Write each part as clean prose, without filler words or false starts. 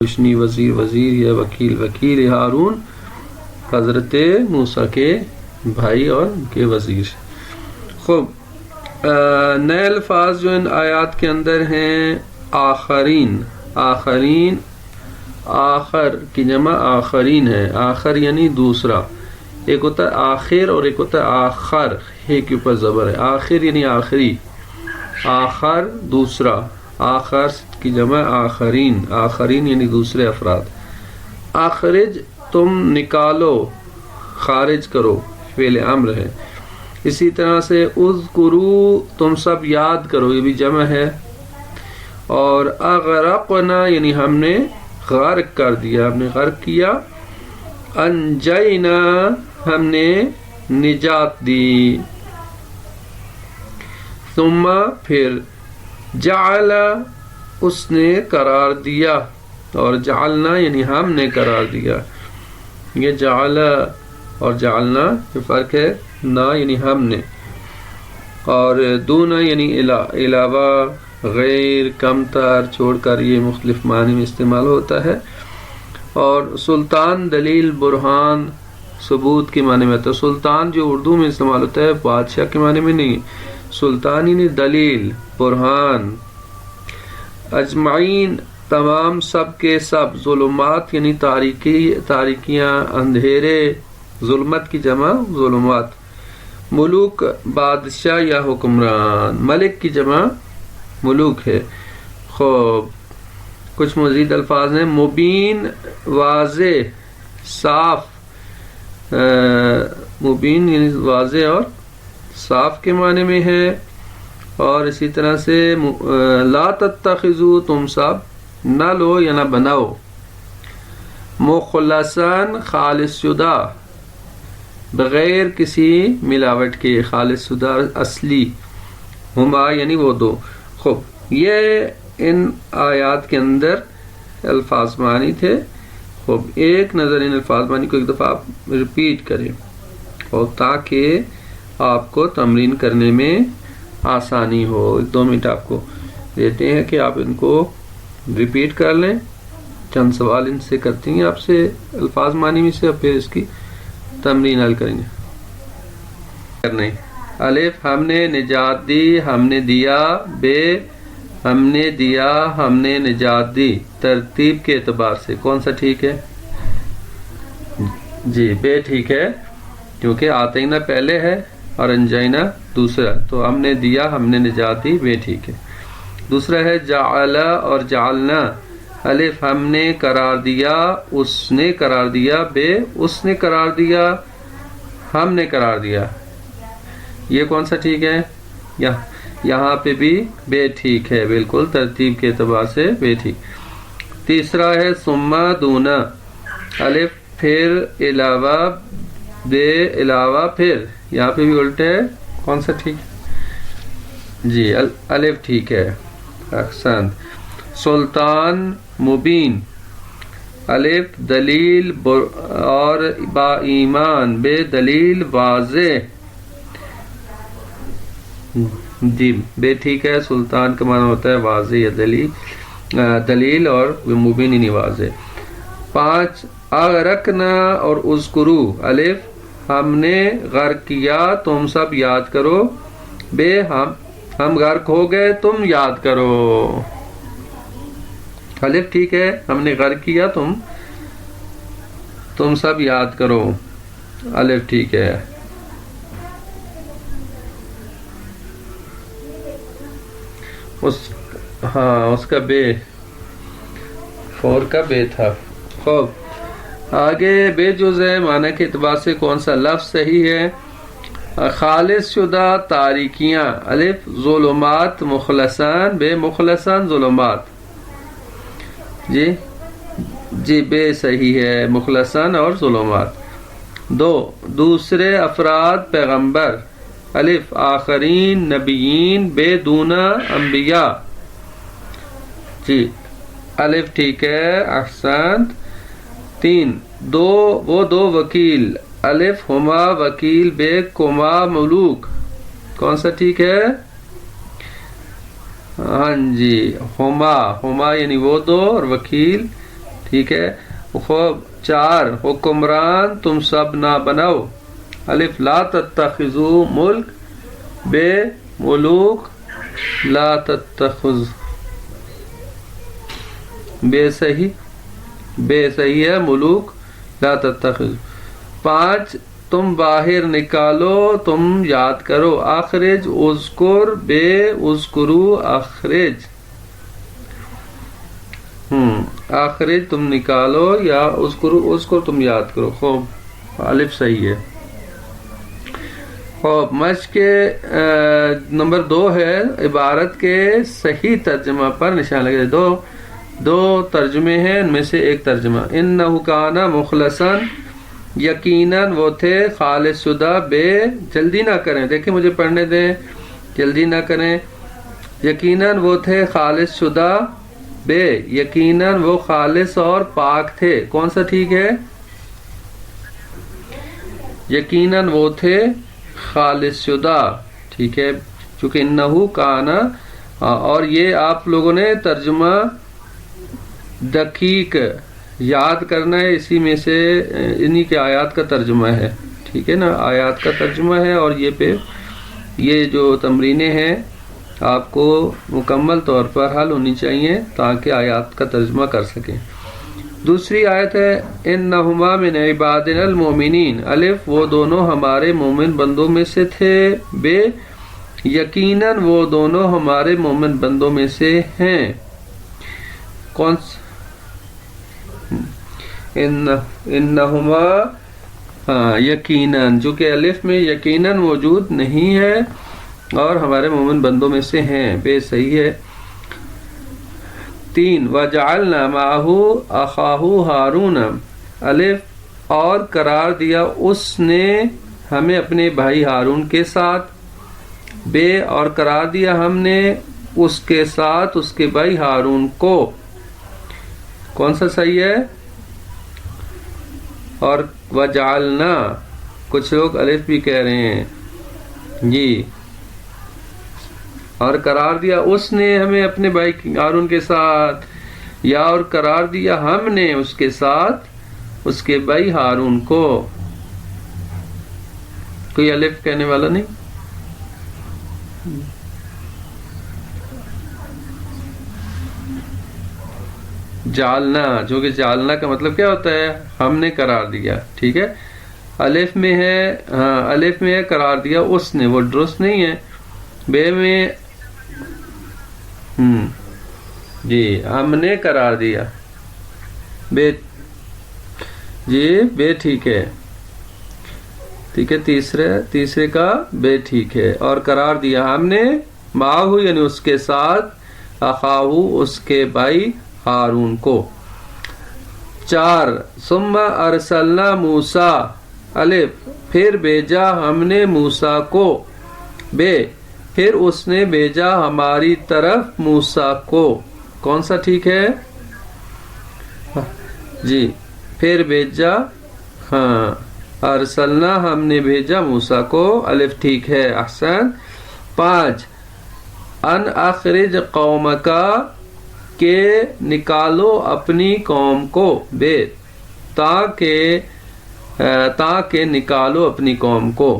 روشنی وزیر وزیر یا وکیل وکیل ہارون حضرت موسیٰ کے بھائی اور ان کے وزیر. خوب نئے الفاظ جو ان آیات کے اندر ہیں آخرین. آخرین آخر کی جمع آخرین ہے. آخر یعنی دوسرا. ایک ہوتا ہے آخر اور ایک ہوتا ہے آخر. ہے کے اوپر زبر ہے. آخر یعنی آخری. آخر دوسرا. آخر کی جمع آخرین. آخرین یعنی دوسرے افراد. آخرج تم نکالو خارج کرو فعل امر ہے. اسی طرح سے اذکرو تم سب یاد کرو یہ بھی جمع ہے. اور اغرقنا یعنی ہم نے غرق کر دیا ہم نے غرق کیا. انجینا ہم نے نجات دی. ثم پھر جعل اس نے قرار دیا اور جعلنا یعنی ہم نے قرار دیا. یہ جعل اور جعلنا یہ فرق ہے. نا یعنی ہم نے اور دونا یعنی علاوہ غیر کم تر چھوڑ کر یہ مختلف معنی میں استعمال ہوتا ہے. اور سلطان دلیل برہان ثبوت کے معنی میں ہوتا ہے. سلطان جو اردو میں استعمال ہوتا ہے بادشاہ کے معنی میں نہیں. سلطان یعنی دلیل برہان. اجمعین تمام سب کے سب. ظلمات یعنی تاریکیاں اندھیرے. ظلمت کی جمع ظلمات. ملوک بادشاہ یا حکمران. ملک کی جمع ملوک ہے. خوب کچھ مزید الفاظ ہیں. مبین واضح صاف. مبین یعنی واضح اور صاف کے معنی میں ہے. اور اسی طرح سے لا تتخذو تم سب نہ لو یا نہ بناؤ. مخلصاً خالص شدہ بغیر کسی ملاوٹ کے. خالص شدہ اصلی. ہما یعنی وہ دو. خوب یہ ان آیات کے اندر الفاظ معنی تھے. خوب ایک نظر ان الفاظ معنی کو ایک دفعہ آپ ریپیٹ کریں اور تاکہ آپ کو تمرین کرنے میں آسانی ہو. 2 منٹ آپ کو دیتے ہیں کہ آپ ان کو ریپیٹ کر لیں. چند سوال ان سے کرتی ہیں آپ سے الفاظ معنی میں سے اور پھر اس کی تمرین حل کریں گے. الف ہم نے نجات دی ہم نے دیا. بے ہم نے دیا ہم نے نجات دی. ترتیب کے اعتبار سے کون سا ٹھیک ہے؟ جی بے ٹھیک ہے کیونکہ آتینا پہلے ہے اور انجینا دوسرا. تو ہم نے دیا ہم نے نجات دی بے ٹھیک ہے. دوسرا ہے جعل اور جعلنا. الف ہم نے قرار دیا اس نے قرار دیا. بے اس نے قرار دیا ہم نے قرار دیا. یہ کون سا ٹھیک ہے؟ یہاں پہ بھی بے ٹھیک ہے بالکل ترتیب کے اعتبار سے بے ٹھیک. تیسرا ہے ثم دونا. الف پھر علاوہ بے علاوہ پھر. یہاں پہ بھی الٹے ہے. کون سا ٹھیک؟ جی الف ٹھیک ہے. احسن. سلطان مبین. الف دلیل اور با ایمان. بے دلیل واضح. جی بے ٹھیک ہے. سلطان کا معنی ہوتا ہے واضح یا دلیل اور مبین یعنی واضح. 5 اغرقنا اور اذکرو. الف ہم نے غرق کیا تم سب یاد کرو. بے ہم غرق ہو گئے تم یاد کرو. الف ٹھیک ہے. ہم نے غرق کیا تم سب یاد کرو. الف ٹھیک ہے. اس کا بے 4 کا بے تھا. خوب آگے بے جز ہے معنی کے اعتبار سے کون سا لفظ صحیح ہے؟ خالص شدہ تاریکیاں. الف ظلمات مخلصان. بے مخلصان ظلمات. جی بے صحیح ہے. مخلصان اور ظلمات. 2 دوسرے افراد پیغمبر. الف آخرین نبیین. بے دونا انبیاء. جی الف ٹھیک ہے. احسنت. 3 وہ دو وکیل. الف ہما وکیل. بے کما ملوک. کون سا ٹھیک ہے؟ ہاں جی ہما یعنی وہ دو اور وکیل ٹھیک ہے. خوب 4 حکمران تم سب نہ بناؤ. الف لا تتخذوا ملک بے ملوک لا تتخذ بے صحیح ہے ملوک لا تتخذ. 5 تم باہر نکالو تم یاد کرو. اخرج اذکر بے اذکرو اخرج. اخرج تم نکالو یا اذکر تم یاد کرو. خوب الف صحیح ہے. خوب مشق نمبر 2 ہے عبارت کے صحیح ترجمہ پر نشان لگے. دو ترجمے ہیں، ان میں سے ایک ترجمہ انہ کان مخلصا، یقیناً وہ تھے خالص شدہ بے. جلدی نہ کریں، دیکھیں مجھے پڑھنے دیں، جلدی نہ کریں. یقیناً وہ تھے خالص شدہ بے، یقیناً وہ خالص اور پاک تھے. کون سا ٹھیک ہے؟ یقیناً وہ تھے خالص شدہ. ٹھیک ہے، چونکہ انہو کانا، اور یہ آپ لوگوں نے ترجمہ دقیق یاد کرنا ہے، اسی میں سے انہی کے آیات کا ترجمہ ہے. ٹھیک ہے نا، آیات کا ترجمہ ہے. اور یہ جو تمرینیں ہیں آپ کو مکمل طور پر حل ہونی چاہیے تاکہ آیات کا ترجمہ کر سکیں. دوسری آیت ہے انہما من عبادنا المؤمنین. الف وہ دونوں ہمارے مومن بندوں میں سے تھے. بے یقیناً وہ دونوں ہمارے مومن بندوں میں سے ہیں. کون انہما، یقیناً، جو کہ الف میں یقیناً موجود نہیں ہے اور ہمارے مومن بندوں میں سے ہیں. بے صحیح ہے. 3 وجعلنا معه اخاہ ہارون. الف اور قرار دیا اس نے ہمیں اپنے بھائی ہارون کے ساتھ. بے اور قرار دیا ہم نے اس کے ساتھ اس کے بھائی ہارون کو. کون سا صحیح ہے؟ اور وجعلنا، کچھ لوگ الف بھی کہہ رہے ہیں جی. اور قرار دیا اس نے ہمیں اپنے بھائی ہارون کے ساتھ، یا اور قرار دیا ہم نے اس کے ساتھ اس کے بھائی ہارون کو. کوئی الف کہنے والا نہیں؟ جالنا، جو کہ جالنا کا مطلب کیا ہوتا ہے؟ ہم نے قرار دیا. ٹھیک ہے، الف میں ہے، ہاں الف میں ہے قرار دیا اس نے، وہ درست نہیں ہے. بے میں جی ہم نے قرار دیا. بے جی بے ٹھیک ہے. ٹھیک ہے، تیسرے کا بے ٹھیک ہے. اور قرار دیا ہم نے معاہو یعنی اس کے ساتھ، اخاہو اس کے بھائی ہارون کو. 4 ثم ارسلنا موسیٰ. الف پھر بھیجا ہم نے موسیٰ کو. بے پھر اس نے بھیجا ہماری طرف موسیٰ کو. کون سا ٹھیک ہے؟ جی پھر بھیجا، ہاں ارسلنا ہم نے بھیجا موسیٰ کو. الف ٹھیک ہے، احسن. 5 ان اخرج قومک کہ نکالو اپنی قوم کو. بے تاکہ نکالو اپنی قوم کو.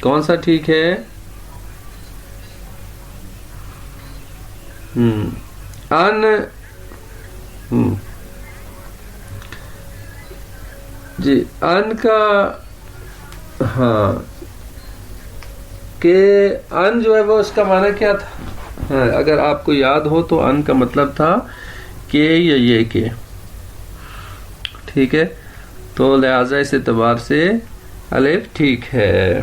کون سا ٹھیک ہے؟ جی ان کا، ہاں کہ ان جو ہے وہ اس کا معنی کیا تھا؟ اگر آپ کو یاد ہو تو ان کا مطلب تھا کہ یا یہ کہ. ٹھیک ہے، تو لہذا اس اعتبار سے الف ٹھیک ہے.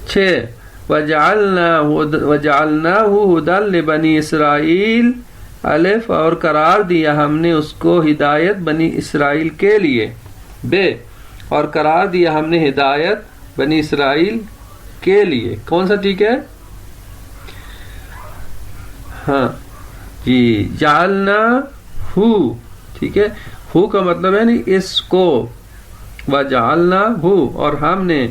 6 وجعلناہ ھدی لبنی اسرائیل. الف اور قرار دیا ہم نے اس کو ہدایت بنی اسرائیل کے لیے. بے اور قرار دیا ہم نے ہدایت بنی اسرائیل کے لیے. کون سا ٹھیک ہے؟ ہاں جی جعلنا ہو. ٹھیک ہے، ہو کا مطلب ہے نہیں اس کو. وجعلنا ہو اور ہم نے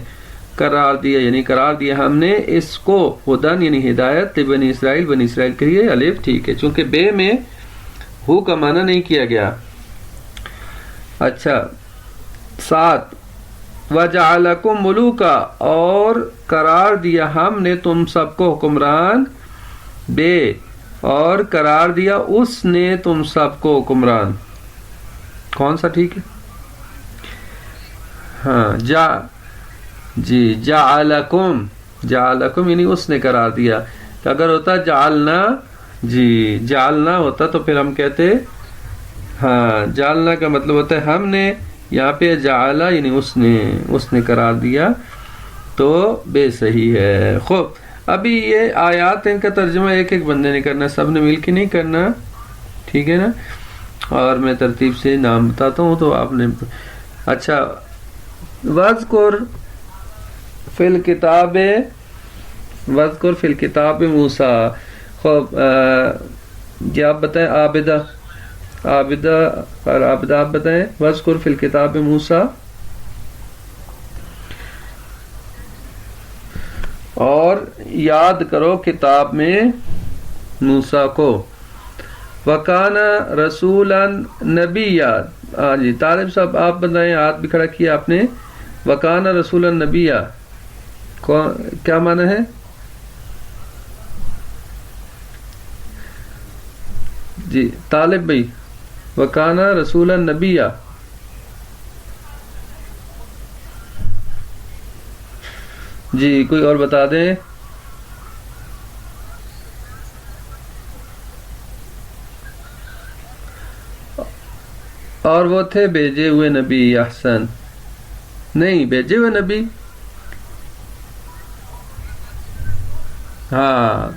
قرار دیا یعنی قرار دیا ہم نے اس کو ہدن یعنی ہدایت بنی اسرائیل، بنی اسرائیل کے لیے. الف ٹھیک ہے، چونکہ بے میں ہو کا معنی نہیں کیا گیا. اچھا 7 وَجَعَلَكُمْ مُلُوكًا، اور قرار دیا ہم نے تم سب کو حکمران، بے اور قرار دیا اس نے تم سب کو حکمران. کون سا ٹھیک ہے؟ ہاں جی جعلکم یعنی اس نے قرار دیا. اگر ہوتا جعلنا، جی جعلنا ہوتا تو پھر ہم کہتے ہاں جعلنا کا مطلب ہوتا ہے ہم نے، یہاں پہ جعلا یعنی اس نے قرار دیا تو بے صحیح ہے. خوب، ابھی یہ آیات ان کا ترجمہ ایک ایک بندے نے کرنا، سب نے مل کے نہیں کرنا، ٹھیک ہے نا؟ اور میں ترتیب سے نام بتاتا ہوں تو آپ نے. اچھا وَاذْكُرْ فِي الْكِتَابِ مُوسیٰ. خوب جی آپ بتائیں. عابدہ آپ بتائیں. وَاذْكُرْ فِي الْكِتَابِ مُوسیٰ، اور یاد کرو کتاب میں موسیٰ کو. وَكَانَ رَسُولًا نَبِيًّا. ہاں جی طالب صاحب آپ بتائیں، ہاتھ بھی کھڑا کیا آپ نے. وَكَانَ رَسُولًا نَبِيًّا کیا معنی ہے؟ جی طالب بھائی، وَكَانَ رَسُولًا نَبِيًّا. جی کوئی اور بتا دیں. اور وہ تھے بھیجے ہوئے نبی. احسن. نہیں بھیجے ہوئے نبی، ہاں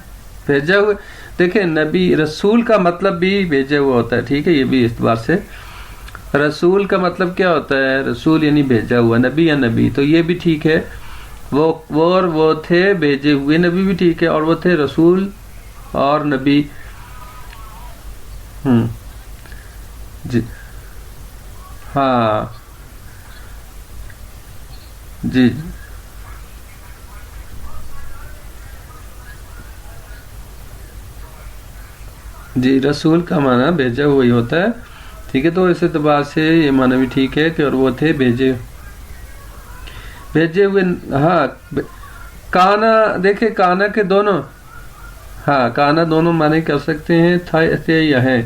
بھیجا ہوئے. دیکھیں نبی رسول کا مطلب بھی بھیجا ہوا ہوتا ہے، ٹھیک ہے؟ یہ بھی اعتبار سے رسول کا مطلب کیا ہوتا ہے؟ رسول یعنی بھیجا ہوا. نبی یا نبی تو یہ بھی ٹھیک ہے. وہ تھے بھیجے ہوئے نبی بھی ٹھیک ہے، اور وہ تھے رسول اور نبی. جی ہاں جی جی رسول کا معنی بھیجا ہوا ہی ہوتا ہے، ٹھیک ہے؟ تو اس اعتبار سے یہ معنی بھی ٹھیک ہے کہ اور وہ تھے بھیجے ہوئے. ہاں کانا، دیکھیں کانا کے دونوں، ہاں کانا دونوں معنی کر سکتے ہیں، تھے یا ہیں.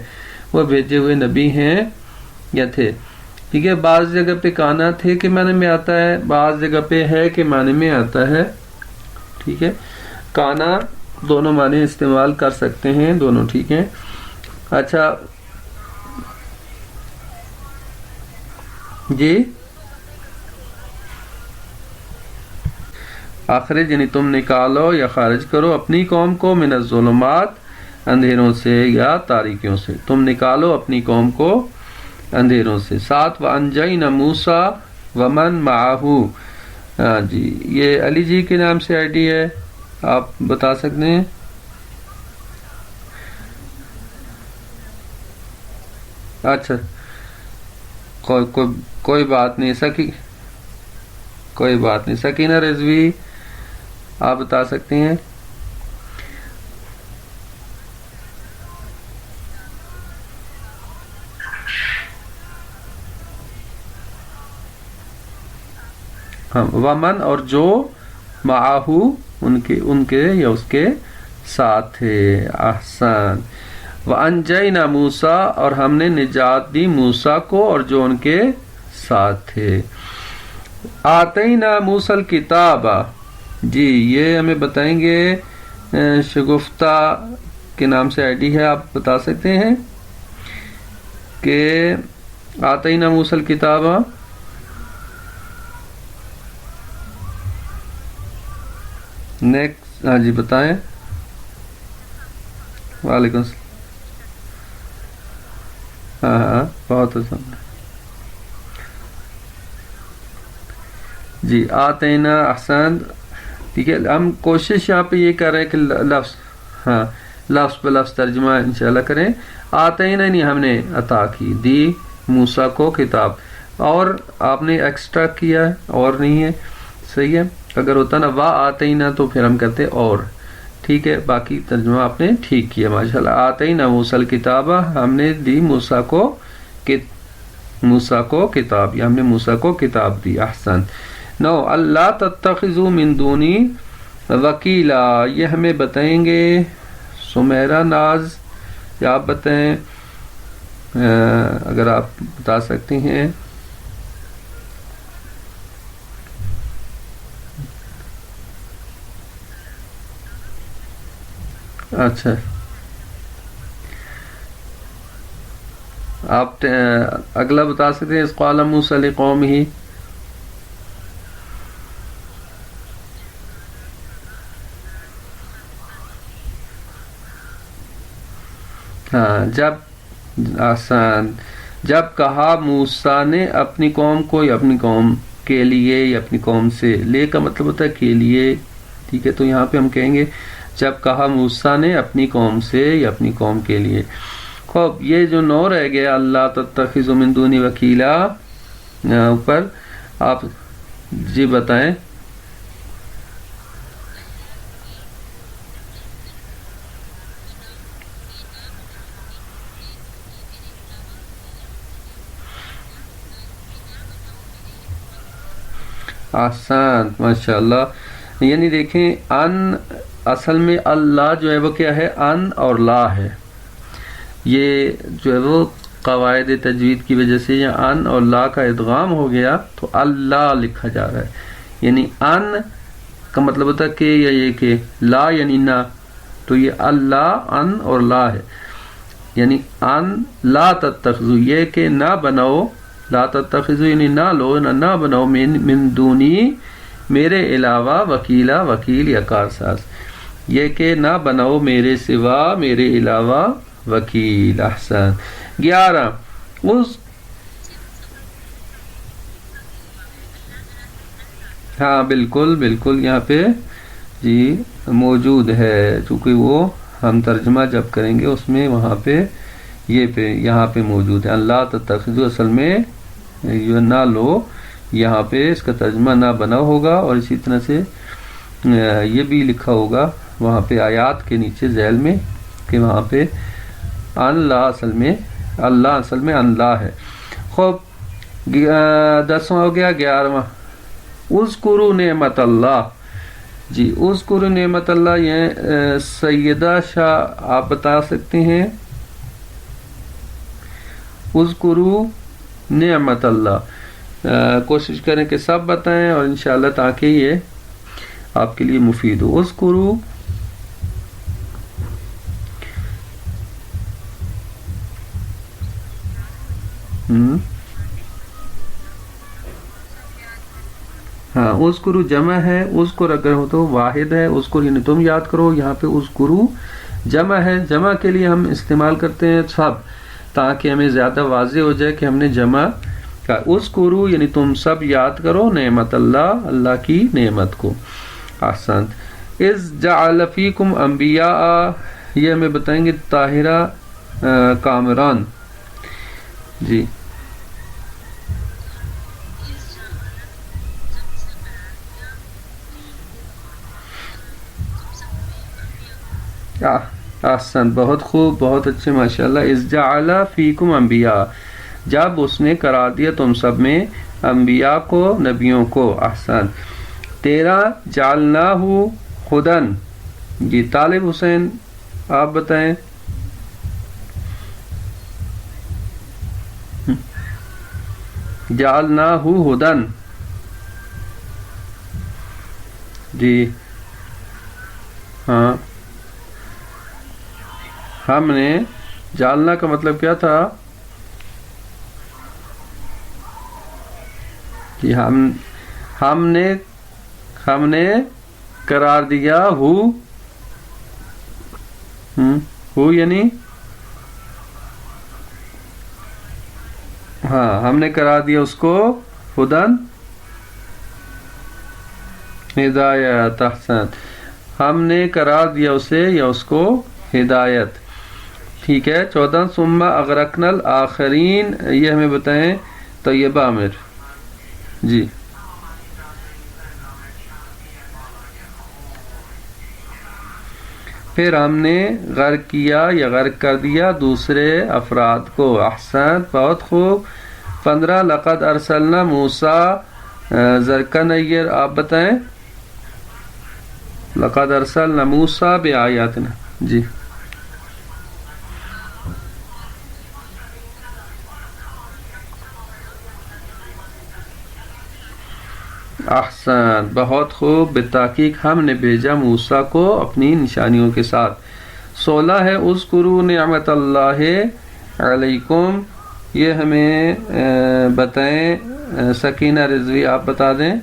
وہ بھیجے ہوئے نبی ہیں یا تھے، ٹھیک ہے؟ بعض جگہ پہ کانا تھے کے معنی میں آتا ہے، بعض جگہ پہ ہے کے معنی میں آتا ہے، ٹھیک ہے؟ کانا دونوں معنی استعمال کر سکتے ہیں، دونوں ٹھیک ہیں. اچھا جی آخرج یعنی تم نکالو یا خارج کرو اپنی قوم کو من الظلمات اندھیروں سے یا تاریکیوں سے. تم نکالو اپنی قوم کو اندھیروں سے. 7 وَأَنْجَيْنَا مُوسَىٰ وَمَنْ مَعَهُ. جی یہ علی جی کے نام سے آئی ڈی ہے، آپ بتا سکتے ہیں. اچھا کوئی بات نہیں. کوئی بات نہیں. سکینہ رضوی آپ بتا سکتے ہیں. ہاں ومن اور جو معاہو ان کے یا اس کے ساتھ تھے. احسن. وَأَنْجَيْنَا مُوسَىٰ اور ہم نے نجات دی موسیٰ کو اور جو ان کے ساتھ تھے. آتینا موسیٰ الکتاب. جی یہ ہمیں بتائیں گے، شگفتہ کے نام سے آئی ڈی ہے، آپ بتا سکتے ہیں کہ آتینا موسیٰ الکتاب. نیکسٹ ہاں جی بتائیں. وعلیکم السلام. ہاں بہت اچھا. جی آتینا. احسن. ٹھیک ہے ہم کوشش یہاں پہ یہ کر رہے ہیں کہ لفظ بلفظ ترجمہ انشاءاللہ کریں. آتینا نہیں ہم نے عطا کی، دی موسیٰ کو کتاب، اور آپ نے ایکسٹرا کیا ہے اور نہیں ہے، صحیح ہے؟ اگر ہوتا نا وا آتینا تو پھر ہم کہتے اور، ٹھیک ہے؟ باقی ترجمہ آپ نے ٹھیک کیا ماشاءاللہ. آتینا موسیٰ الکتاب ہم نے دی موسیٰ کو موسیٰ کو کتاب، یا ہم نے موسیٰ کو کتاب دی. احسن. 9 اللہ تتخذوا من دونی وکیلا، یہ ہمیں بتائیں گے سمیرہ ناز، یا آپ بتائیں اگر آپ بتا سکتی ہیں. اچھا آپ اگلا بتا سکتے ہیں. اس قال موسیٰ لقومہ، ہاں جب کہا موسیٰ نے اپنی قوم کو، یا اپنی قوم کے لیے، یا اپنی قوم سے، لے کا مطلب ہوتا ہے کے لیے، ٹھیک ہے. تو یہاں پہ ہم کہیں گے جب کہا موسیٰ نے اپنی قوم سے یا اپنی قوم کے لیے. خوب یہ جو 9 رہ گیا اللہ تتخذوا من دونی وکیلا اوپر، آپ جی بتائیں. آسان ماشاء اللہ. یعنی دیکھیں ان اصل میں اللہ جو ہے وہ کیا ہے، ان اور لا ہے. یہ جو ہے وہ قواعد تجوید کی وجہ سے یہ ان اور لا کا ادغام ہو گیا تو اللہ لکھا جا رہا ہے. یعنی ان کا مطلب ہوتا ہے کہ، یا یہ کہ لا یعنی نہ، تو یہ اللہ ان اور لا ہے. یعنی ان لا تتخذوا، یہ کہ نہ بناؤ، لا تتخذوا یعنی نہ لو، نہ بناؤ، من دونی میرے علاوہ، وکیلا وکیل یا کارساز، یہ کہ نہ بناؤ میرے سوا، میرے علاوہ وکیل. احسن. 11 اس ہاں بالکل بالکل یہاں پہ جی موجود ہے، چونکہ وہ ہم ترجمہ جب کریں گے اس میں وہاں پہ یہاں پہ موجود ہے. اللہ تتخذوا اصل میں یہ نہ لو، یہاں پہ اس کا ترجمہ نہ بنا ہوگا، اور اسی طرح سے یہ بھی لکھا ہوگا وہاں پہ آیات کے نیچے ذیل میں کہ وہاں پہ اللہ اصل میں اللہ ہے. خوب 10واں ہو گیا. 11واں اذکروا نعمت اللہ. جی اذکروا نعمت اللہ، یہ سیدہ شاہ آپ بتا سکتے ہیں. اذکروا نعمت اللہ، کوشش کریں کہ سب بتائیں اور انشاءاللہ تاکہ یہ آپ کے لیے مفید ہو. اذکروا ہاں اذکروا جمع ہے، اذکر اگر ہو تو واحد ہے، اذکر یعنی تم یاد کرو. یہاں پہ اذکروا جمع ہے، جمع کے لیے ہم استعمال کرتے ہیں سب، تاکہ ہمیں زیادہ واضح ہو جائے کہ ہم نے جمع کا. اذکروا یعنی تم سب یاد کرو نعمت اللہ، اللہ کی نعمت کو. احسن. اذ جعل فیکم انبیاء، یہ ہمیں بتائیں گے طاہرہ کامران. جی احسن، بہت خوب، بہت اچھے ماشاءاللہ. اذ جعل فیکم انبیاء، جب اس نے قرار دیا تم سب میں انبیاء کو، نبیوں کو. احسن. 13 جعلناہ ہدن. جی طالب حسین آپ بتائیں. جعلناہ ہدن. جی ہاں ہم نے، جالنا کا مطلب کیا تھا؟ کہ ہم نے قرار دیا ہو یعنی ہاں ہم نے قرار دیا اس کو ہدن ہدایت. احسن. ہم نے قرار دیا اسے یا اس کو ہدایت. ٹھیک ہے. 14 ثم اغرقنا الآخرین، یہ ہمیں بتائیں طیبہ عامر. جی پھر ہم نے غرق کیا یا غرق کر دیا دوسرے افراد کو. احسن، بہت خوب. 15 لقد ارسلنا موسیٰ زرکن ایر آپ بتائیں. لقد ارسلنا موسیٰ بآیاتنا. جی احسن، بہت خوب. بالتحقیق ہم نے بھیجا موسیٰ کو اپنی نشانیوں کے ساتھ. 16 ہے اذکروا نعمت اللہ علیکم. یہ ہمیں بتائیں سکینہ رضوی آپ بتا دیں.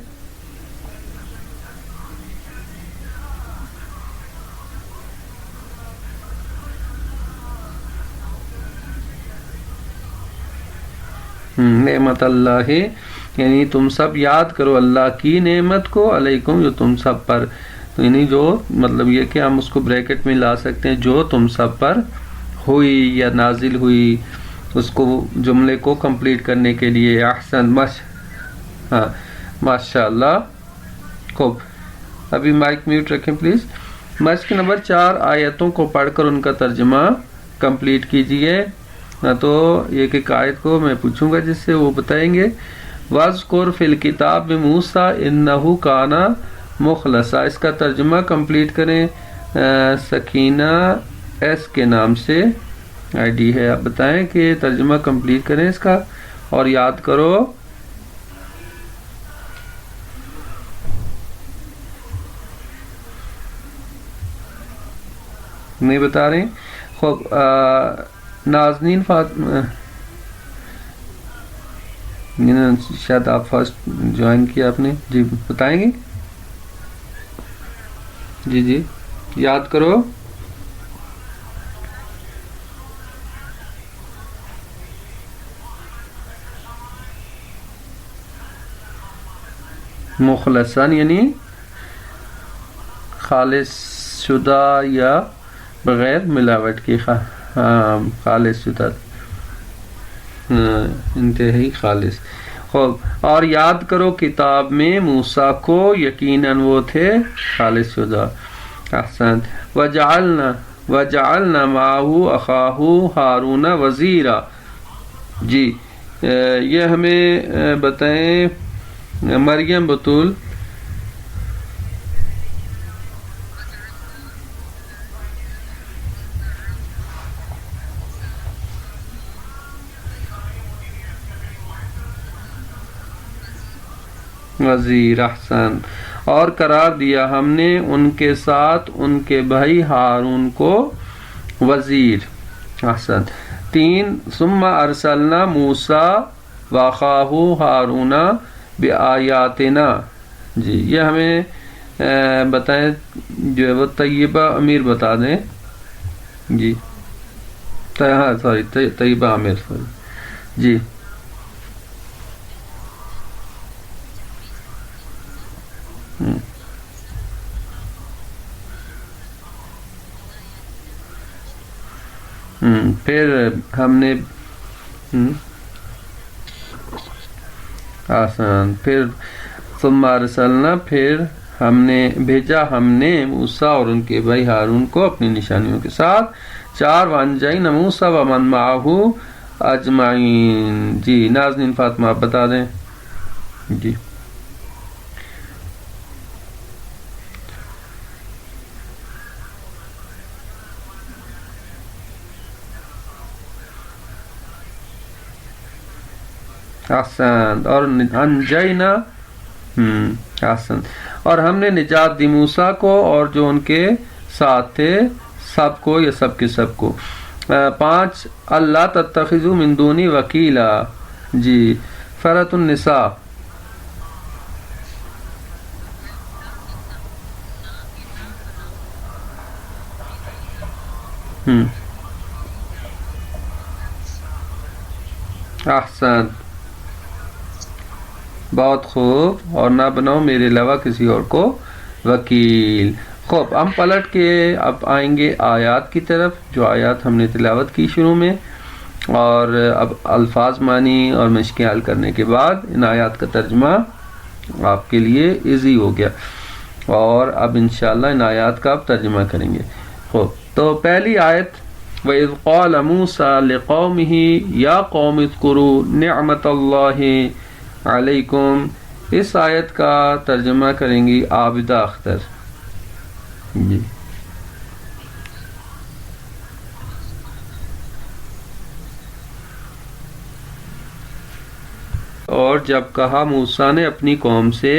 نعمت اللہ یعنی تم سب یاد کرو اللہ کی نعمت کو، علیکم جو تم سب پر، یعنی جو مطلب یہ کہ ہم اس کو بریکٹ میں لا سکتے ہیں جو تم سب پر ہوئی یا نازل ہوئی، اس کو جملے کو کمپلیٹ کرنے کے لیے. احسن، ہاں ماشاء اللہ. خوب، ابھی مائک میوٹ رکھیں پلیز. مشق نمبر 4 آیتوں کو پڑھ کر ان کا ترجمہ کمپلیٹ کیجئے. تو ایک ایک آیت کو میں پوچھوں گا جس سے وہ بتائیں گے. وَاذْكُرْ فِي الْكِتَابِ مُوسَىٰ إِنَّهُ كَانَ مُخْلَصًا. اس کا ترجمہ کمپلیٹ کریں. سکینہ ایس کے نام سے آئی ڈی ہے، آپ بتائیں کہ ترجمہ کمپلیٹ کریں اس کا اور یاد کرو. نہیں بتا رہے. خوب، نازنین فاطمہ شاید آپ فرسٹ جوائن کیا آپ نے. جی بتائیں گے. جی جی یاد کرو. مخلصاً یعنی خالص شدہ یا بغیر ملاوٹ کی، خالص شدہ، انتہائی خالص. خوب، اور یاد کرو کتاب میں موسیٰ کو یقیناً وہ تھے خالص شدہ. احسن. وجعلنا معه اخاہ ہارون وزیرا. جی یہ ہمیں بتائیں مریم بطول. وزیر. احسن. اور قرار دیا ہم نے ان کے ساتھ ان کے بھائی ہارون کو وزیر. احسن. 3 ثم ارسلنا موسیٰ واخاہ ہارون بآیاتنا. جی یہ ہمیں بتائیں جو ہے وہ طیبہ امیر بتا دیں. جی ہاں سوری طیبہ عامر سوری. جی پھر ہم نے آسان. پھر ثم ارسلنا پھر ہم نے بھیجا ہم نے موسیٰ اور ان کے بھائی ہارون کو اپنی نشانیوں کے ساتھ. 4 وانجینا موسیٰ ومن معہ اجمعین. جی نازنین فاطمہ آپ بتا دیں. جی احسن. اور انجینا احسن. اور ہم نے نجات دی موسیٰ کو اور جو ان کے ساتھ تھے سب کو یا سب کے سب کو. 5 اللہ تتخذوا من دونی وکیلا. جی سورۃ النساء. احسن بہت خوب. اور نہ بناؤ میرے علاوہ کسی اور کو وکیل. خوب ہم پلٹ کے اب آئیں گے آیات کی طرف، جو آیات ہم نے تلاوت کی شروع میں، اور اب الفاظ معنی اور مشقیں حل کرنے کے بعد ان آیات کا ترجمہ آپ کے لیے ایزی ہو گیا، اور اب انشاءاللہ ان آیات کا آپ ترجمہ کریں گے. خوب تو پہلی آیت وَإِذْ قَالَ مُوسَى لِقَوْمِهِ يَا قَوْمِ اذْكُرُوا نِعْمَةَ اللَّهِ عَلَيْكُمْ. اس آیت کا ترجمہ کریں گی عابدہ اختر. جی اور جب کہا موسیٰ نے اپنی قوم سے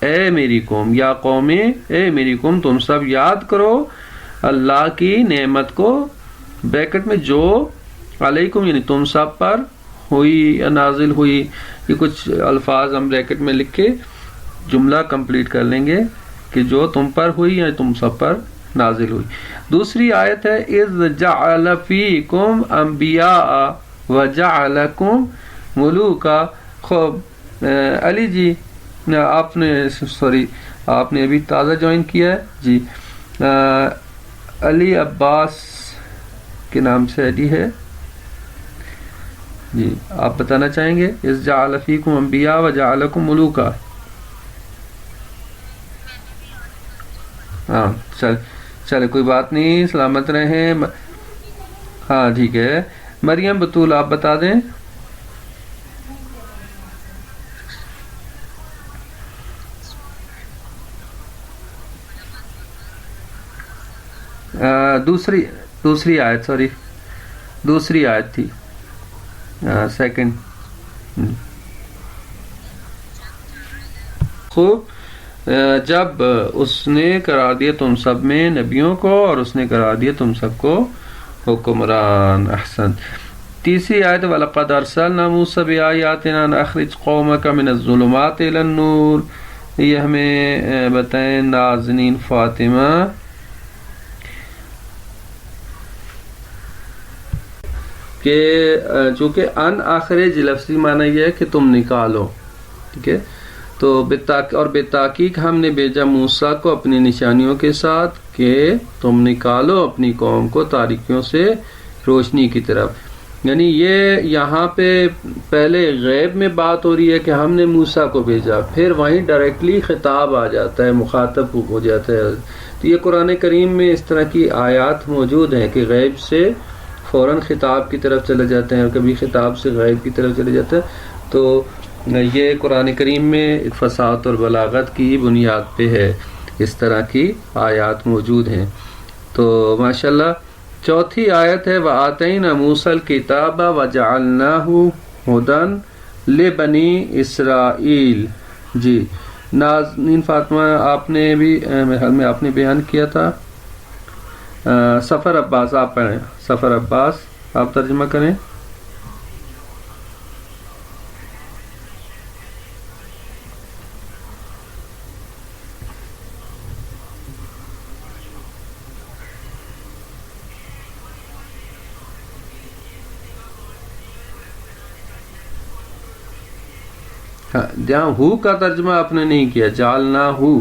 اے میری قوم، یا قوم اے میری قوم، تم سب یاد کرو اللہ کی نعمت کو، بریکٹ میں جو علیکم یعنی تم سب پر ہوئی یا نازل ہوئی. یہ کچھ الفاظ ہم بریکٹ میں لکھ کے جملہ کمپلیٹ کر لیں گے کہ جو تم پر ہوئی یا تم سب پر نازل ہوئی. دوسری آیت ہے اذ جعل فیکم انبیاء وجعلکم ملوکا. خوب علی جی آپ نے ابھی تازہ جوائن کیا ہے جی. علی عباس کے نام سے آئی ڈی ہے جی. آپ بتانا چاہیں گے اذ جعل فیکم انبیاء وجعلکم ملوکا. ہاں چلے کوئی بات نہیں، سلامت رہیں. ہاں ٹھیک ہے. مریم بطول آپ بتا دیں. دوسری آیت دوسری آیت تھی سیکنڈ. خوب جب اس نے قرار دیا تم سب میں نبیوں کو اور اس نے قرار دیا تم سب کو حکمران. احسن. تیسری آیت وَلَقَدْ أَرْسَلْنَا مُوسَىٰ بِآيَاتِنَا أَنْ أَخْرِجْ قَوْمَكَ مِنَ الظُّلُمَاتِ إِلَى النُّورِ. یہ ہمیں بتائیں نازنین فاطمہ کہ چونکہ ان آخرج لفظی معنی یہ ہے کہ تم نکالو. ٹھیک ہے. تو بے تحقیق ہم نے بھیجا موسیٰ کو اپنی نشانیوں کے ساتھ کہ تم نکالو اپنی قوم کو تاریکیوں سے روشنی کی طرف. یعنی یہ یہاں پہ پہلے غیب میں بات ہو رہی ہے کہ ہم نے موسیٰ کو بھیجا، پھر وہیں ڈائریکٹلی خطاب آ جاتا ہے، مخاطب ہو جاتا ہے. تو یہ قرآن کریم میں اس طرح کی آیات موجود ہیں کہ غیب سے فوراً خطاب کی طرف چلے جاتے ہیں اور کبھی خطاب سے غیب کی طرف چلے جاتے ہیں. تو یہ قرآن کریم میں فصاحت اور بلاغت کی بنیاد پہ ہے، اس طرح کی آیات موجود ہیں. تو ماشاءاللہ. چوتھی آیت ہے وَآتَيْنَا مُوسَى الْكِتَابَ وَجَعَلْنَاهُ هُدًى لِبَنِي اسرائیل. جی نازنین فاطمہ آپ نے بھی میرے خیال میں آپ نے بیان کیا تھا. سفر عباس آپ پڑھیں. سفر عباس آپ ترجمہ کریں. جہاں ہو کا ترجمہ آپ نے نہیں کیا، جعلنا ہو.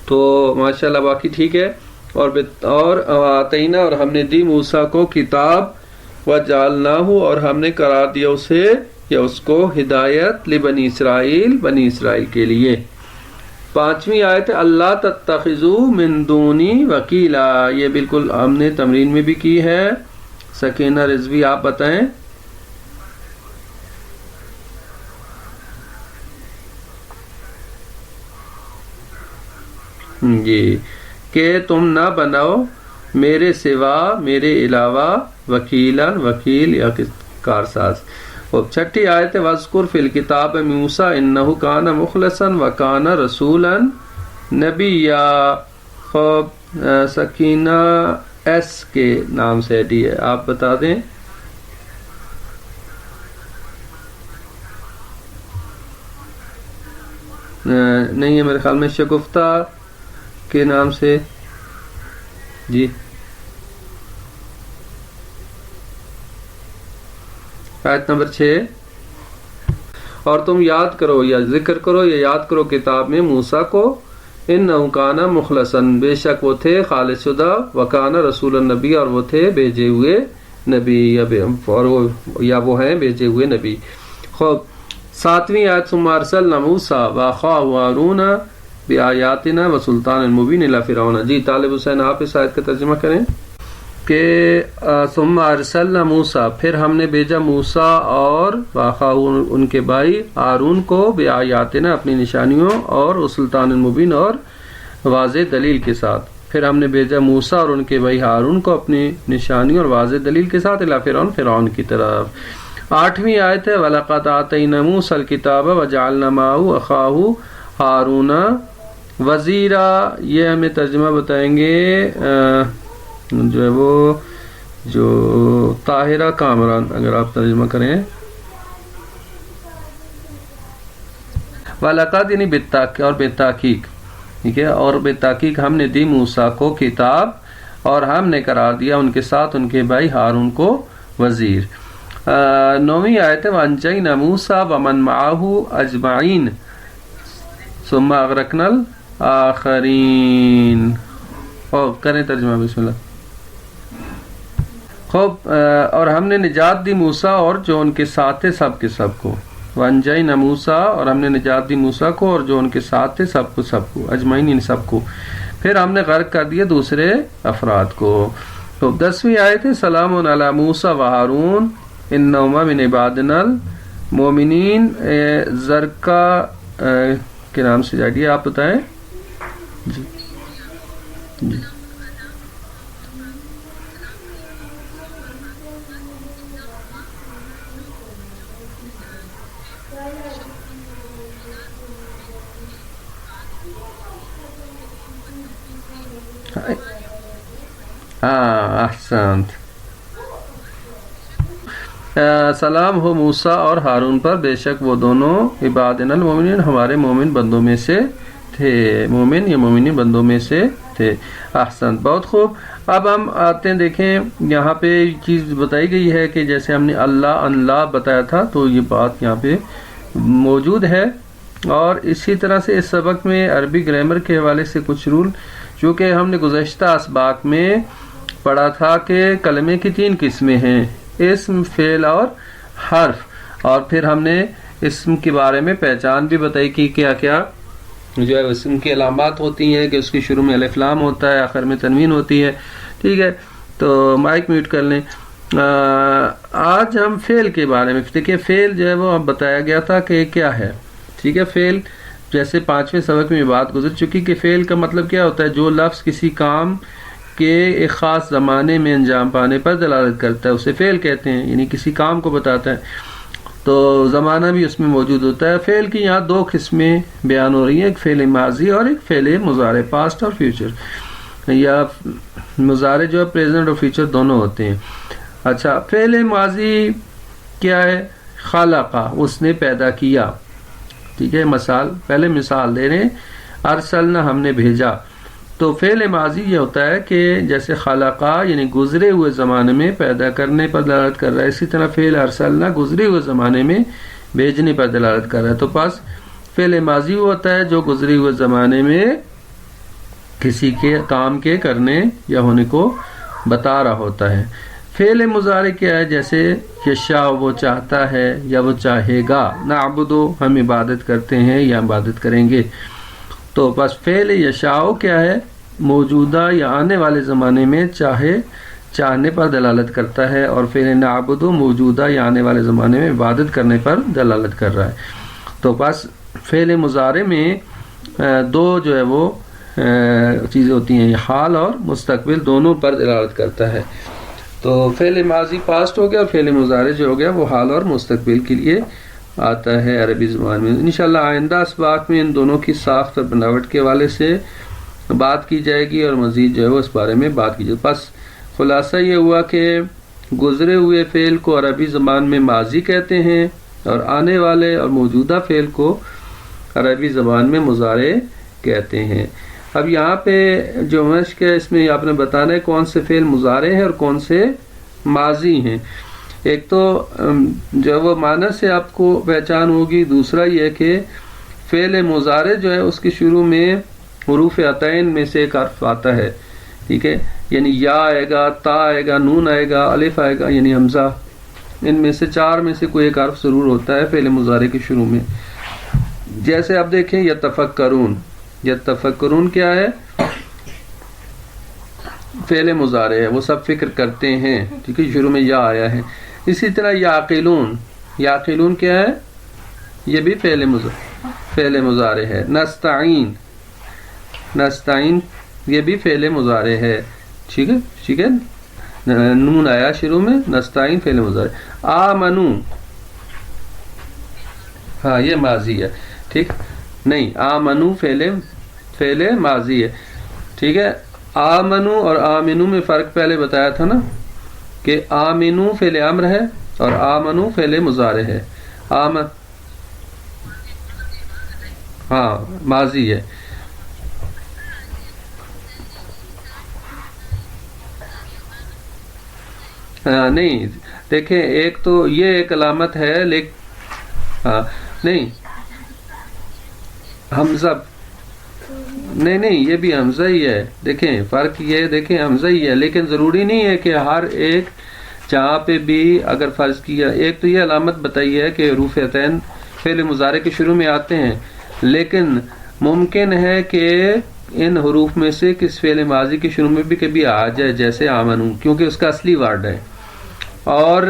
تو ماشاءاللہ باقی ٹھیک ہے. اور آتینا اور ہم نے دی موسیٰ کو کتاب وجعلناہ اور ہم نے قرار دیا اسے یا اس کو ہدایت لبنی اسرائیل بنی اسرائیل کے لیے. پانچویں آیت اللہ تتخذوا من دونی وکیلا. یہ بالکل ہم نے تمرین میں بھی کی ہے. سکینہ رضوی آپ بتائیں. جی کہ تم نہ بناؤ میرے سوا میرے علاوہ وکیلاً وکیل یا کارساز. اور چھٹی آیت وَاذْكُرْ فِي الْكِتَابِ مُوسَىٰ إِنَّهُ كَانَ مُخْلَصًا وَكَانَ رَسُولًا نَبِيًّا. خوب سکینہ ایس کے نام سے ڈی ہے، آپ بتا دیں. نہیں ہے میرے خیال میں شگفتہ کے نام سے. جی آیت نمبر 6. اور تم یاد کرو یا ذکر کرو یا یاد کرو کتاب میں موسیٰ کو انہو کانا مخلصاً بے شک وہ تھے خالص شدہ، وکانا رسول النبی اور وہ تھے بھیجے ہوئے نبی یا وہ ہیں بھیجے ہوئے نبی. خوب 7ویں آیت ثم ارسلنا موسیٰ واخاہ ہارون بآیاتنا و سلطان مبین الی فرعون. جی طالب حسین آپ اس آیت کا ترجمہ کریں کہ ثم ارسلنا موسیٰ، پھر ہم نے بھیجا موسیٰ اور واخاہ ان کے بھائی ہارون کو بآیاتنا اپنی نشانیوں اور سلطان مبین اور واضح دلیل کے ساتھ. پھر ہم نے بھیجا موسیٰ اور ان کے بھائی ہارون کو اپنی نشانی اور واضح دلیل کے ساتھ الی فرعون، فرعون کی طرف. 8ویں آیت ہے وَلَقَدْ آتَيْنَا مُوسَى الْكِتَابَ وَجَعَلْنَا مَعَهُ أَخَاهُ هَارُونَ وزیرا. یہ ہمیں ترجمہ بتائیں گے جو ہے وہ جو طاہرہ کامران، اگر آپ ترجمہ کریں. وَلَقَدْ یعنی اور بے تحقیق، ٹھیک ہے، اور بے تحقیق ہم نے دی موسیٰ کو کتاب اور ہم نے قرار دیا ان کے ساتھ ان کے بھائی ہارون کو وزیر. 9ویں آیت ہے وَأَنجَيْنَا مُوسَىٰ وَمَن مَعَهُ أَجْمَعِينَ ثُمَّ أَغْرَقْنَا الْآخَرِينَ. کریں ترجمہ بسم اللہ. خوب اور ہم نے نجات دی موسیٰ اور جو ان کے ساتھ تھے سب کے سب کو. وَأَنجَيْنَا مُوسَىٰ اور ہم نے نجات دی موسیٰ کو اور جو ان کے ساتھ تھے سب کو اجمعین ان سب کو. پھر ہم نے غرق کر دیا دوسرے افراد کو. تو 10ویں آیت ہے سلام علی موسیٰ و ہارون انہما من عبادنا المؤمنین. زرکا کے نام سے جاڑیے، آپ بتائیں. جی جی احسنت. سلام ہو موسیٰ اور ہارون پر، بے شک وہ دونوں عبادنا المومنین ہمارے مومن بندوں میں سے تھے. مومن یا مومنین بندوں میں سے تھے. احسنت، بہت خوب. اب ہم آتے ہیں، دیکھیں یہاں پہ چیز بتائی گئی ہے کہ جیسے ہم نے اللہ بتایا تھا تو یہ بات یہاں پہ موجود ہے. اور اسی طرح سے اس سبق میں عربی گرامر کے حوالے سے کچھ رول، چونکہ ہم نے گزشتہ اسباق میں پڑھا تھا کہ کلمے کی 3 قسمیں ہیں، اسم، فعل اور حرف. اور پھر ہم نے اسم کے بارے میں پہچان بھی بتائی کہ کیا کیا جو ہے اسم کی علامات ہوتی ہیں، کہ اس کی شروع میں الف لام ہوتا ہے، آخر میں تنوین ہوتی ہے. ٹھیک ہے، تو مائک میوٹ کر لیں. آج ہم فعل کے بارے میں دیکھیں. فعل جو ہے وہ اب بتایا گیا تھا کہ کیا ہے. ٹھیک ہے، فعل جیسے 5ویں سبق میں بات گزر چکی کہ فعل کا مطلب کیا ہوتا ہے، جو لفظ کسی کام کے ایک خاص زمانے میں انجام پانے پر دلالت کرتا ہے اسے فعل کہتے ہیں، یعنی کسی کام کو بتاتا ہے تو زمانہ بھی اس میں موجود ہوتا ہے. فعل کی یہاں 2 قسمیں بیان ہو رہی ہیں، ایک فعل ماضی اور ایک فعل مضارع، پاسٹ اور فیوچر. یا مضارع جو ہے پریزنٹ اور فیوچر دونوں ہوتے ہیں. اچھا، فعل ماضی کیا ہے؟ خلقہ، اس نے پیدا کیا. ٹھیک ہے، پہلے مثال دے رہے ہیں، ارسلنا ہم نے بھیجا. تو فعل ماضی یہ ہوتا ہے کہ جیسے خلقہ یعنی گزرے ہوئے زمانے میں پیدا کرنے پر دلالت کر رہا ہے، اسی طرح فعل ارسلنا گزرے ہوئے زمانے میں بھیجنے پر دلالت کر رہا ہے. تو پس فعل ماضی وہ ہوتا ہے جو گزرے ہوئے زمانے میں کسی کے کام کے کرنے یا ہونے کو بتا رہا ہوتا ہے. فعل مضارع کیا ہے؟ جیسے یشاء وہ چاہتا ہے یا وہ چاہے گا، نعبدو ہم عبادت کرتے ہیں یا عبادت کریں گے. تو بس فعل یشاء کیا ہے؟ موجودہ یا آنے والے زمانے میں چاہنے پر دلالت کرتا ہے، اور فعل نعبدو موجودہ یا آنے والے زمانے میں عبادت کرنے پر دلالت کر رہا ہے. تو بس فعل مضارع میں 2 جو ہے وہ چیزیں ہوتی ہیں، حال اور مستقبل دونوں پر دلالت کرتا ہے. تو فعل ماضی پاسٹ ہو گیا اور فعل مضارع جو ہو گیا وہ حال اور مستقبل کے لیے آتا ہے عربی زبان میں. انشاءاللہ آئندہ اسباق میں ان دونوں کی ساخت اور بناوٹ کے حوالے سے بات کی جائے گی اور مزید جو ہے وہ اس بارے میں بات کی جائے. بس خلاصہ یہ ہوا کہ گزرے ہوئے فعل کو عربی زبان میں ماضی کہتے ہیں اور آنے والے اور موجودہ فعل کو عربی زبان میں مضارع کہتے ہیں. اب یہاں پہ جو مشق ہے اس میں آپ نے بتانا ہے کون سے فعل مضارع ہیں اور کون سے ماضی ہیں. ایک تو جو وہ معنی سے آپ کو پہچان ہوگی، دوسرا یہ کہ فعل مضارع جو ہے اس کی شروع میں حروف عطین میں سے ایک حرف آتا ہے. ٹھیک ہے، یعنی یا آئے گا، تا آئے گا، نون آئے گا، الف آئے گا، یعنی حمزہ. ان میں سے 4 میں سے کوئی ایک حرف ضرور ہوتا ہے فعل مضارع کی شروع میں. جیسے آپ دیکھیں یتفکرون، یتفکرون کیا ہے؟ فعل مضارع ہے، وہ سب فکر کرتے ہیں، ٹھیک ہے، شروع میں یا آیا ہے. اسی طرح یعقلون، یعقلون کیا ہے؟ یہ بھی فعل مضارع ہے. نستعین، نستعین یہ بھی فعل مضارع ہے، ٹھیک ہے، ٹھیک ہے، نون آیا شروع میں، نستعین فعل مضارع. آمنو، ہاں یہ ماضی ہے، ٹھیک، نہیں آمنو فعل ماضی ہے، ٹھیک ہے. آمنو اور آمنو میں فرق پہلے بتایا تھا نا، کہ آمنو فعل امر ہے اور آمنو فعل مضارع ہے. ہاں ماضی ہے. نہیں دیکھیں، ایک تو یہ ایک علامت ہے، لیکن نہیں حمزہ، نہیں یہ بھی حمزہ ہی ہے. دیکھیں فرق یہ، دیکھیں حمزہ ہی ہے، لیکن ضروری نہیں ہے کہ ہر ایک جہاں پہ بھی اگر فرض کیا، ایک تو یہ علامت بتائی ہے کہ حروف عطین فعل مضارع کے شروع میں آتے ہیں، لیکن ممکن ہے کہ ان حروف میں سے کس فعل ماضی کے شروع میں بھی کبھی آ جائے، جیسے آمنو، کیونکہ اس کا اصلی ورڈ ہے. اور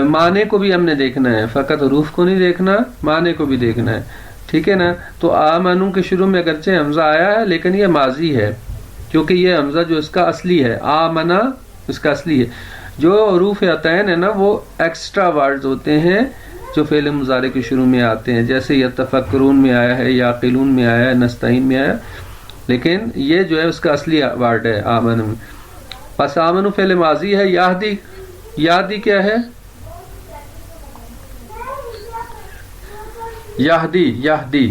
معنی کو بھی ہم نے دیکھنا ہے، فقط حروف کو نہیں دیکھنا، معنی کو بھی دیکھنا ہے، ٹھیک ہے نا. تو آمنو کے شروع میں اگرچہ حمزہ آیا ہے، لیکن یہ ماضی ہے، کیونکہ یہ حمزہ جو اس کا اصلی ہے، آمنا اس کا اصلی ہے. جو حروف عطین ہے نا، وہ ایکسٹرا ورڈز ہوتے ہیں جو فعل مضارع کے شروع میں آتے ہیں، جیسے یتفکرون میں آیا ہے، یعقلون میں آیا ہے، نستعین میں آیا، لیکن یہ جو ہے اس کا اصلی ورڈ ہے آمنو. بس آمنو فعل ماضی ہے. یہدی، یہدی کیا ہے؟ یہدی، یہدی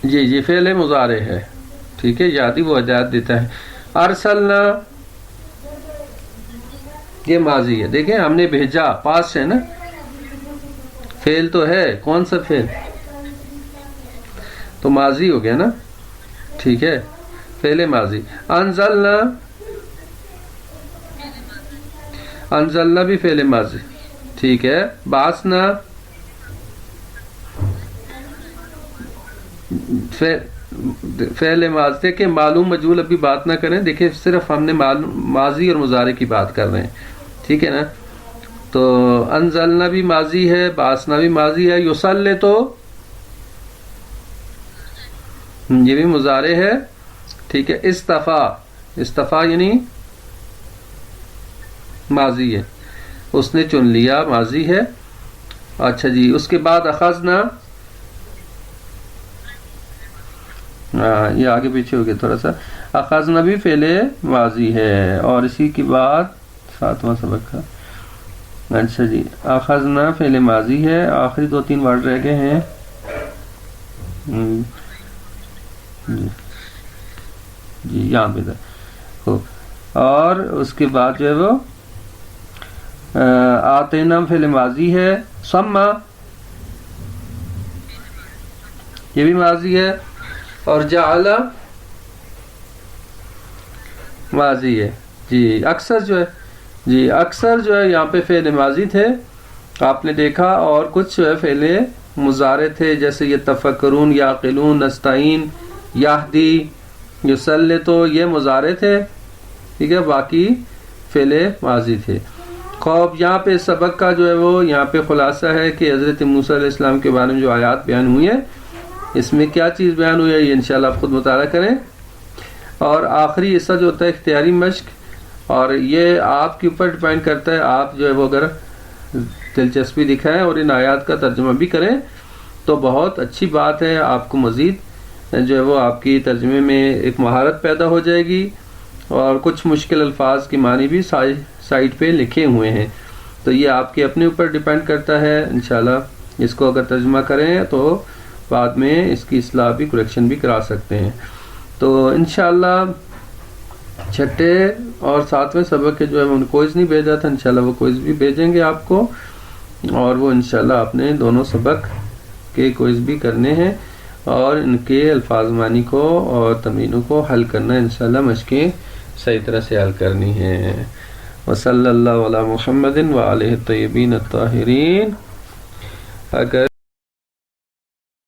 جی فعل مضارع ہے، ٹھیک ہے. یہدی وہ ہدایت دیتا ہے. ارسلنا یہ ماضی ہے. دیکھیں ہم نے بھیجا، پاس ہے نا، فعل تو ہے، کون سا فعل؟ تو ماضی ہو گیا نا، ٹھیک ہے، فعل ماضی. انزلنا، انزلنا بھی فعل ماضی، ٹھیک ہے. باسنا فعل ماضی. دیکھیں معلوم مجہول ابھی بات نہ کریں، دیکھیں صرف ہم نے ماضی اور مضارع کی بات کر رہے ہیں، ٹھیک ہے نا. تو انزلنا بھی ماضی ہے، باسنا بھی ماضی ہے. یصلی تو یہ بھی مضارع ہے، ٹھیک ہے. استفا، استفا یعنی ماضی ہے، اس نے چن لیا، ماضی ہے. اچھا جی، اس کے بعد اخذنا، یہ آگے پیچھے ہو گیا تھوڑا سا. اخذنا بھی فعل ماضی ہے، اور اسی کے بعد 7واں سبق کا. اچھا جی، اخذنا فعل ماضی ہے. آخری 2-3 ورڈ رہ گئے ہیں. جی یہاں پہ ہو. اور اس کے بعد جو ہے وہ آتینا فعل ماضی ہے. سما یہ بھی ماضی ہے، اور جعل ماضی ہے. جی اکثر جو ہے، جی اکثر جو ہے یہاں پہ فعل ماضی تھے آپ نے دیکھا، اور کچھ جو ہے فعل مضارع تھے، جیسے یہ تفکرون، یعقلون، نستعین، یہدی، یصلی، تو یہ مضارع تھے، ٹھیک ہے، باقی فعل ماضی تھے. خوب یہاں پہ سبق کا جو ہے وہ یہاں پہ خلاصہ ہے کہ حضرت موسیٰ علیہ السلام کے بارے میں جو آیات بیان ہوئی ہیں، اس میں کیا چیز بیان ہوئی ہے، یہ انشاءاللہ آپ خود مطالعہ کریں. اور آخری حصہ جو ہوتا ہے اختیاری مشق، اور یہ آپ کے اوپر ڈیپینڈ کرتا ہے، آپ جو ہے وہ اگر دلچسپی دکھائیں اور ان آیات کا ترجمہ بھی کریں تو بہت اچھی بات ہے. آپ کو مزید جو ہے وہ آپ کی ترجمے میں ایک مہارت پیدا ہو جائے گی، اور کچھ مشکل الفاظ کی معنی بھی سائٹ پہ لکھے ہوئے ہیں. تو یہ آپ کے اپنے اوپر ڈیپینڈ کرتا ہے. انشاءاللہ اس کو اگر ترجمہ کریں تو بعد میں اس کی اصلاح بھی، کریکشن بھی کرا سکتے ہیں. تو انشاءاللہ 6 اور 7ویں سبق کے جو ہے ان کوئز نہیں بھیجا تھا، انشاءاللہ وہ کوئز بھی بھیجیں گے آپ کو، اور وہ انشاءاللہ آپ نے دونوں سبق کے کوئز بھی کرنے ہیں، اور ان کے الفاظ معنی کو اور تمرینوں کو حل کرنا، انشاءاللہ مشقیں صحیح طرح سے حل کرنی ہیں. وصلی اللہ علی محمد وآلہ الطیبین الطاہرین. اگر